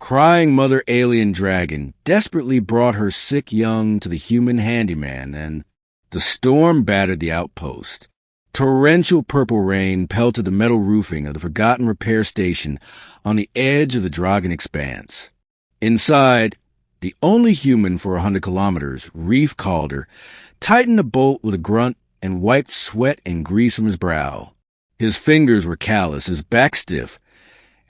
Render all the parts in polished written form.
crying mother alien dragon desperately brought her sick young to the human handyman, and the storm battered the outpost. Torrential purple rain pelted the metal roofing of the forgotten repair station on the edge of the Dragon expanse. Inside, the only human for 100 kilometers, Reef Calder, tightened the bolt with a grunt and wiped sweat and grease from his brow. His fingers were callous, his back stiff,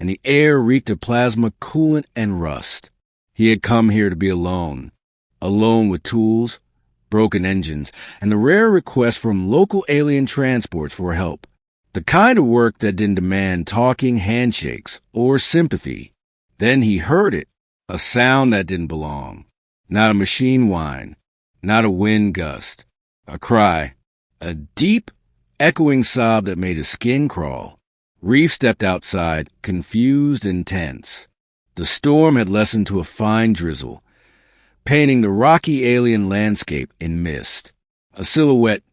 and the air reeked of plasma, coolant, and rust. He had come here to be alone with tools, broken engines, and the rare request from local alien transports for help. The kind of work that didn't demand talking handshakes or sympathy. Then he heard it, a sound that didn't belong. Not a machine whine, not a wind gust. A cry, a deep, echoing sob that made his skin crawl. Reef stepped outside, confused and tense. The storm had lessened to a fine drizzle, painting the rocky alien landscape in mist. A silhouette,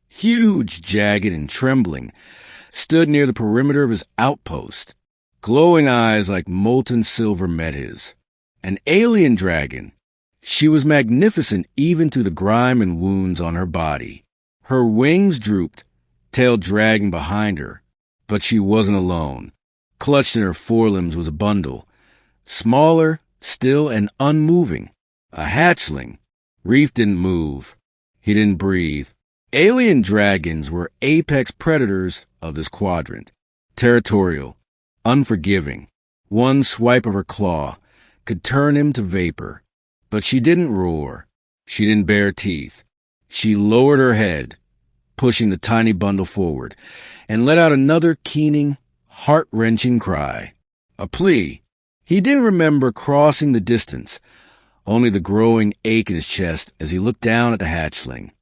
huge, jagged, and trembling, stood near the perimeter of his outpost. Glowing eyes like molten silver met his. An alien dragon. She was magnificent even to the grime and wounds on her body. Her wings drooped, tail dragging behind her. But she wasn't alone. Clutched in her forelimbs was a bundle, smaller, still, and unmoving. A hatchling. Reef didn't move. He didn't breathe. Alien dragons were apex predators of this quadrant. Territorial, unforgiving. One swipe of her claw could turn him to vapor. But she didn't roar. She didn't bare teeth. She lowered her head, pushing the tiny bundle forward, and let out another keening, heart-wrenching cry. A plea. He didn't remember crossing the distance, only the growing ache in his chest as he looked down at the hatchling.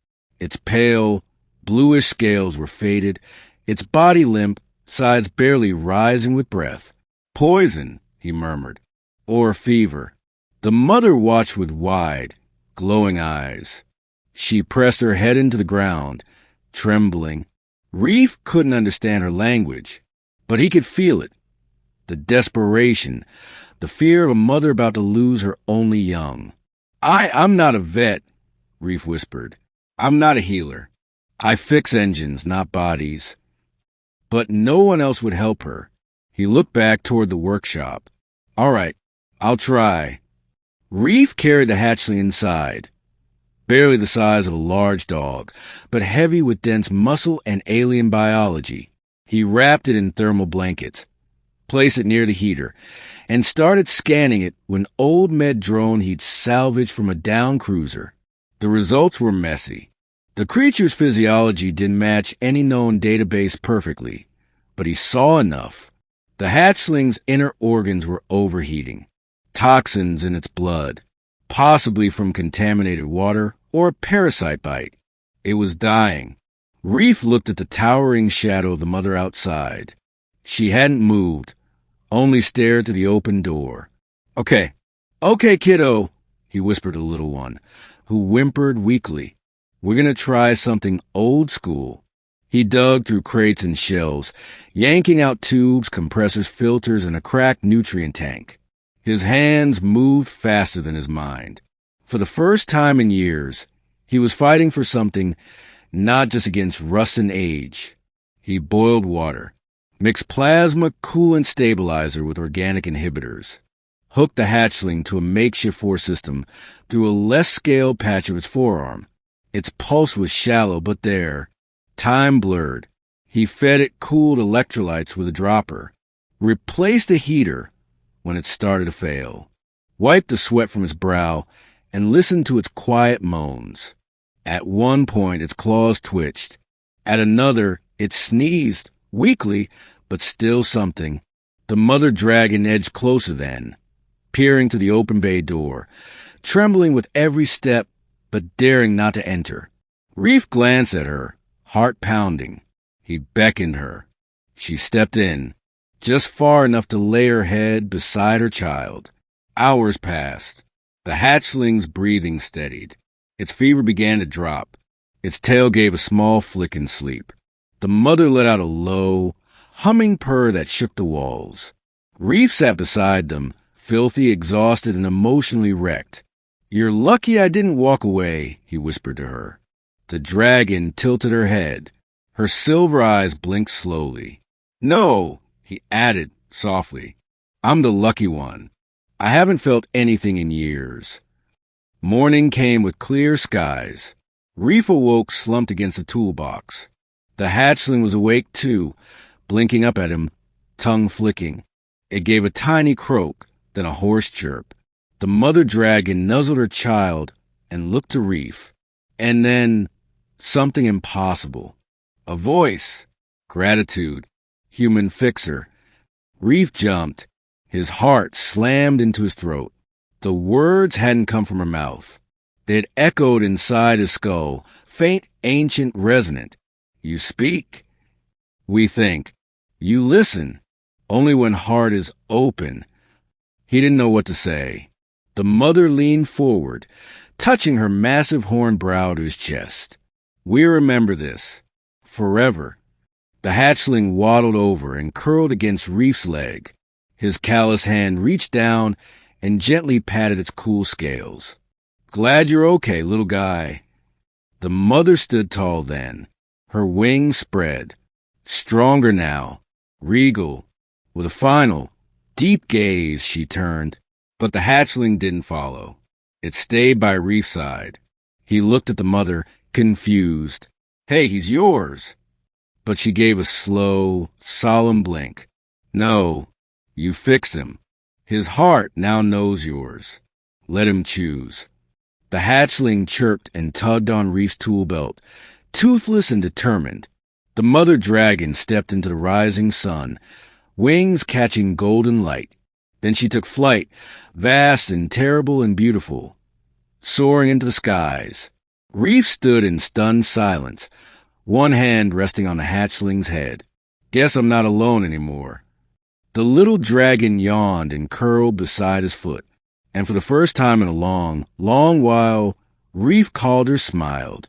Its pale, bluish scales were faded, its body limp, sides barely rising with breath. Poison, he murmured, or fever. The mother watched with wide, glowing eyes. She pressed her head into the ground, trembling. Reef couldn't understand her language, but he could feel it. The desperation, the fear of a mother about to lose her only young. I'm not a vet, Reef whispered. I'm not a healer. I fix engines, not bodies. But no one else would help her. He looked back toward the workshop. All right, I'll try. Reef carried the hatchling inside, barely the size of a large dog, but heavy with dense muscle and alien biology. He wrapped it in thermal blankets, placed it near the heater, and started scanning it with an old med drone he'd salvaged from a downed cruiser. The results were messy. The creature's physiology didn't match any known database perfectly, but he saw enough. The hatchling's inner organs were overheating. Toxins in its blood, possibly from contaminated water or a parasite bite. It was dying. Reef looked at the towering shadow of the mother outside. She hadn't moved, only stared to the open door. Okay, kiddo, he whispered to the little one, who whimpered weakly. We're going to try something old school. He dug through crates and shelves, yanking out tubes, compressors, filters, and a cracked nutrient tank. His hands moved faster than his mind. For the first time in years, he was fighting for something not just against rust and age. He boiled water, mixed plasma coolant stabilizer with organic inhibitors, hooked the hatchling to a makeshift force system through a less scaled patch of its forearm. Its pulse was shallow, but there. Time blurred. He fed it cooled electrolytes with a dropper, replaced the heater when it started to fail, wiped the sweat from his brow, and listened to its quiet moans. At one point, its claws twitched. At another, it sneezed, weakly, but still something. The mother dragon edged closer then, peering to the open bay door, trembling with every step, but daring not to enter. Reef glanced at her, heart pounding. He beckoned her. She stepped in, just far enough to lay her head beside her child. Hours passed. The hatchling's breathing steadied. Its fever began to drop. Its tail gave a small flick in sleep. The mother let out a low, humming purr that shook the walls. Reef sat beside them, filthy, exhausted, and emotionally wrecked. "You're lucky I didn't walk away," he whispered to her. The dragon tilted her head. Her silver eyes blinked slowly. "No," he added softly. "I'm the lucky one. I haven't felt anything in years." Morning came with clear skies. Reef awoke slumped against the toolbox. The hatchling was awake too, blinking up at him, tongue flicking. It gave a tiny croak, then a hoarse chirp. The mother dragon nuzzled her child and looked to Reef. And then something impossible. A voice. Gratitude. Human fixer. Reef jumped. His heart slammed into his throat. The words hadn't come from her mouth. They had echoed inside his skull, faint, ancient, resonant. "You speak." We think. "You listen." Only when heart is open. He didn't know what to say. The mother leaned forward, touching her massive horned brow to his chest. "We remember this. Forever." The hatchling waddled over and curled against Reef's leg. His callous hand reached down and gently patted its cool scales. "Glad you're okay, little guy." The mother stood tall then. Her wings spread. Stronger now. Regal. With a final, deep gaze, she turned. But the hatchling didn't follow. It stayed by Reef's side. He looked at the mother, confused. "Hey, he's yours." But she gave a slow, solemn blink. "No, you fixed him. His heart now knows yours. Let him choose." The hatchling chirped and tugged on Reef's tool belt, toothless and determined. The mother dragon stepped into the rising sun, wings catching golden light. Then she took flight, vast and terrible and beautiful, soaring into the skies. Reef stood in stunned silence, one hand resting on the hatchling's head. "Guess I'm not alone anymore." The little dragon yawned and curled beside his foot, and for the first time in a long, long while, Reef called her, smiled.